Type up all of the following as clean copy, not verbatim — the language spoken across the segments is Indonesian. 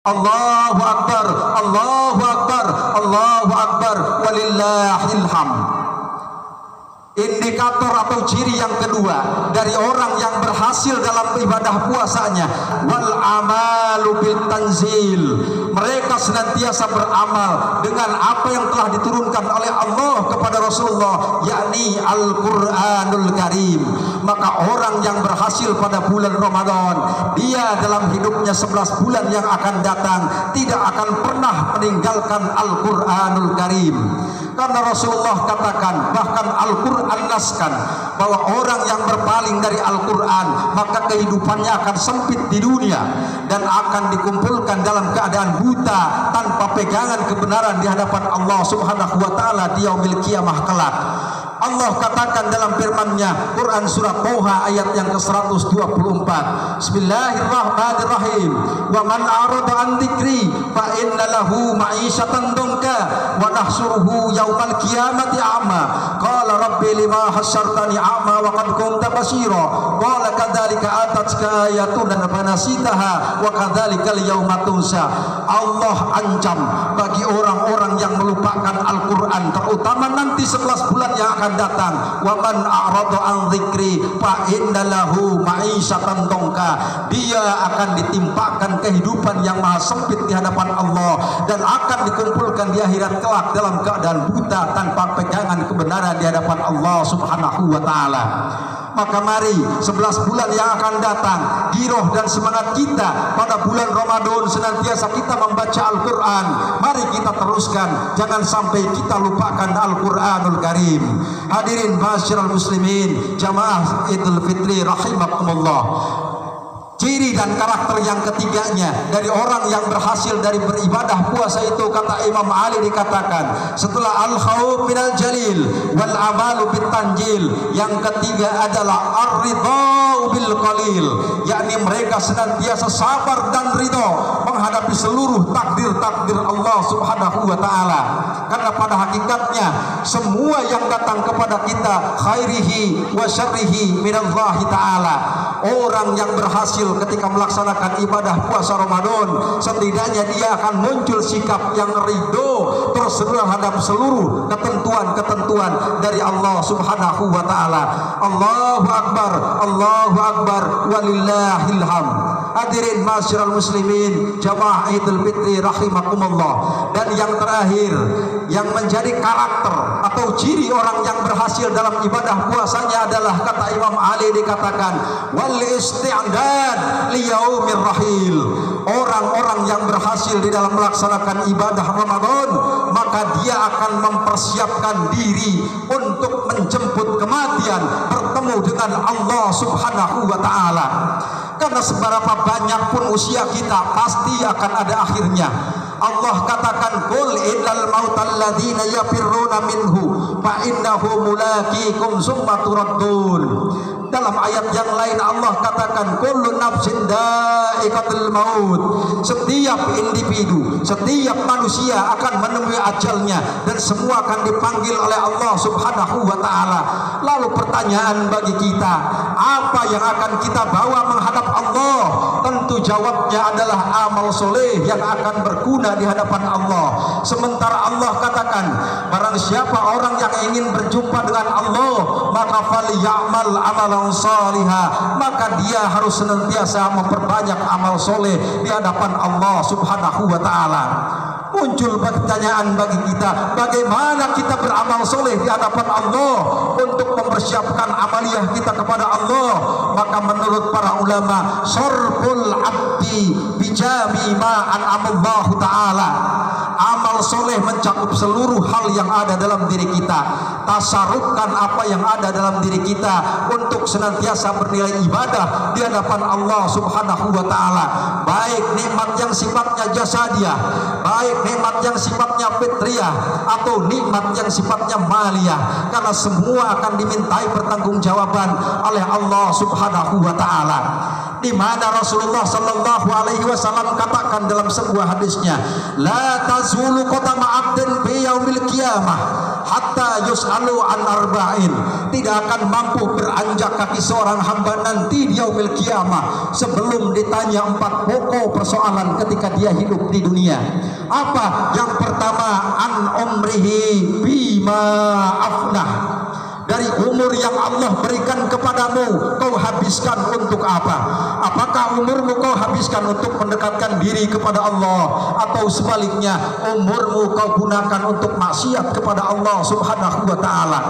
Allahu Akbar, Allahu Akbar, Allahu Akbar, walillahil hamd. Indikator atau ciri yang kedua dari orang yang berhasil dalam ibadah puasanya, wal amalu bil tanzil, mereka senantiasa beramal dengan apa yang telah diturunkan oleh Allah kepada Rasulullah, yakni Al-Qur'anul Karim. Maka orang yang berhasil pada bulan Ramadan, dia dalam hidupnya 11 bulan yang akan datang tidak akan pernah meninggalkan Al-Qur'anul Karim. Karena Rasulullah katakan, bahkan Al-Qur'an naskan, bahwa orang yang berpaling dari Al-Qur'an maka kehidupannya akan sempit di dunia dan akan dikumpulkan dalam keadaan buta tanpa pegangan kebenaran di hadapan Allah Subhanahu wa taala di yaumil qiyamah kelak. Allah katakan dalam firman-Nya, Quran surat Toha ayat yang ke-124, Bismillahirrahmanirrahim, wa man a'rada an dzikri fa inna lahu ma'isyatan dhanka wa nahsyuruhu yaumal qiyamati a'ma qala rabbi lima hasyartani a'ma wa qad kunta basira qala kadzalika atatka ayatuna fanasitaha wa kadzalikal yauma tunsa. Allah ancam bagi orang-orang yang melupakan Al-Qur'an, terutama nanti 11 bulan yang akan datang, wa man a'rada an dzikri fa innalahu ma'isyatan dhanka, dia akan ditimpakan kehidupan yang maha sempit di hadapan Allah dan akan dikumpulkan di akhirat kelak dalam keadaan buta tanpa pegangan kebenaran di hadapan Allah Subhanahu wa taala. Maka mari 11 bulan yang akan datang, giroh dan semangat kita pada bulan Ramadan senantiasa kita membaca Al-Quran. Mari kita teruskan, jangan sampai kita lupakan Al-Quranul Karim. Hadirin ma'asyiral muslimin, jamaah Idul Fitri rahimakumullah. Ciri dan karakter yang ketiganya dari orang yang berhasil dari beribadah puasa itu, kata Imam Ali dikatakan, setelah al-khauf minal jalil wal amalu bit tanjil, yang ketiga adalah ar-ridha bil qalil, yakni mereka senantiasa sabar dan ridha menghadapi seluruh takdir-takdir Allah Subhanahu wa taala. Karena pada hakikatnya semua yang datang kepada kita khairihi wa syarrihi minallahi taala. Orang yang berhasil ketika melaksanakan ibadah puasa Ramadan, setidaknya dia akan muncul sikap yang ridho terhadap seluruh ketentuan-ketentuan dari Allah Subhanahu wa taala. Allahu Akbar, Allahu Akbar, walillahil hamd. Hadirin ma'asyiral muslimin, jamaah Idul Fitri rahimakumullah. Dan yang terakhir, yang menjadi karakter atau ciri orang yang berhasil dalam ibadah puasanya adalah, kata Imam Ali dikatakan, wal isti'dad li yaumir rahil. Orang-orang yang berhasil di dalam melaksanakan ibadah Ramadan, maka dia akan mempersiapkan diri untuk menjemput kematian, bertemu dengan Allah Subhanahu wa taala. Karena seberapa banyak pun usia kita, pasti akan ada akhirnya. Allah katakan, qul innal mautal ladzina yafirruna minhu fa innahu mulaqikum summa turaddun. Dalam ayat yang lain Allah katakan, kullu nafsin dha'iqatul maut. Setiap individu, setiap manusia akan menemui ajalnya dan semua akan dipanggil oleh Allah Subhanahu wa taala. Lalu pertanyaan bagi kita, apa yang akan kita bawa menghadap Allah? Tentu jawabnya adalah amal soleh yang akan berguna di hadapan Allah. Sementara Allah katakan, barang siapa orang yang ingin berjumpa dengan Allah, maka falyamal amalan salihah, maka dia harus senantiasa memperbanyak amal soleh di hadapan Allah Subhanahu wa taala. Muncul pertanyaan bagi kita, bagaimana kita beramal soleh di hadapan Allah untuk mempersiapkan amaliyah kita kepada Allah? Maka menurut para ulama, sarful abdi bijami ma an'amallahu ta'ala. Amal soleh mencakup seluruh hal yang ada dalam diri kita. Tasarufkan apa yang ada dalam diri kita untuk senantiasa bernilai ibadah di hadapan Allah Subhanahu wa taala. Baik nikmat yang sifatnya jasadiah, baik nikmat yang sifatnya fitriyah, atau nikmat yang sifatnya maliyah, karena semua akan dimintai pertanggungjawaban oleh Allah Subhanahu wa taala. di mana Rasulullah sallallahu alaihi wasallam katakan dalam sebuah hadisnya, la tazulu qadama 'abdin fi yaumil qiyamah hatta yus'alu an arba'in. Tidak akan mampu beranjak kaki seorang hamba nanti di yaumil qiyamah sebelum ditanya 4 pokok persoalan ketika dia hidup di dunia. Apa? Yang pertama, an umrihi bima afnah. Dari umur yang Allah berikan kepadamu, kau habiskan untuk apa? Apakah umurmu kau habiskan untuk mendekatkan diri kepada Allah, atau sebaliknya umurmu kau gunakan untuk maksiat kepada Allah Subhanahu wa ta'ala?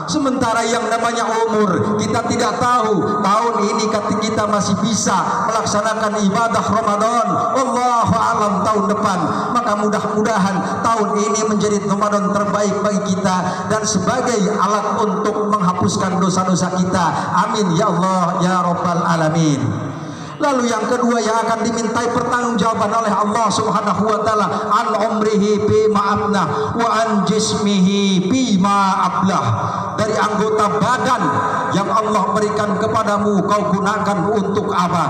Sementara yang namanya umur, kita tidak tahu tahun ini kita masih bisa melaksanakan ibadah Ramadan, wallahu alam tahun depan. Maka mudah-mudahan tahun ini menjadi Ramadan terbaik bagi kita dan sebagai alat untuk menghapuskan dosa-dosa kita. Amin ya Allah ya Rabbal alamin. Lalu yang kedua yang akan dimintai pertanggungjawaban oleh Allah Subhanahu wa taala, an umrihi bi ma'abna wa an jismihi bi ma'ablah. Dari anggota badan yang Allah berikan kepadamu kau gunakan untuk apa?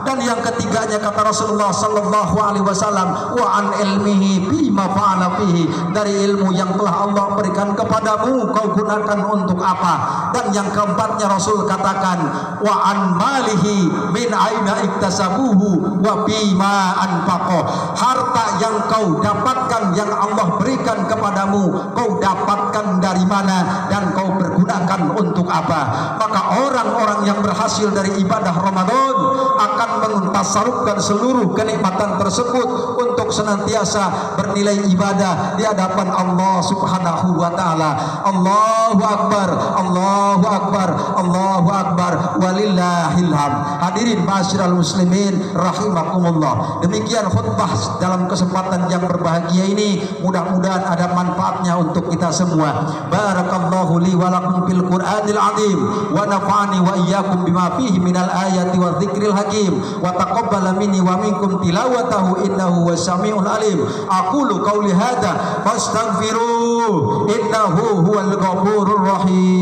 Dan yang ketiganya kata Rasulullah sallallahu alaihi wasallam, wa an ilmihi bi ma fa'ala fihi. Dari ilmu yang telah Allah berikan kepadamu kau gunakan untuk apa? Dan yang keempatnya Rasul katakan, wa an malihi min aina iktasabuhu wa bima anfaqo. Harta yang kau dapatkan yang Allah berikan kepadamu kau dapatkan dari mana dan kau pergunakan untuk apa? Maka orang-orang yang berhasil dari ibadah Ramadan akan mentasarufkan seluruh kenikmatan tersebut untuk senantiasa bernilai ibadah di hadapan Allah Subhanahu wa taala. Allahu akbar, Allahu akbar, Allahu akbar, walillahil hamd. Hadirin ma'asyiral muslimin rahimakumullah. Demikian khutbah dalam kesempatan yang berbahagia ini, mudah-mudahan ada manfaatnya untuk kita semua. Barakallahu li wa lakum fil Qur'anil azim wa nafa'ani wa iyyakum bima fihi minal ayati wa dzikril hakim wa taqabbala minni wa minkum tilawatahu innahu was-sami'ul alim. Aqulu qauli hadza fastaghfiruh innahu huwal ghafurur rahim.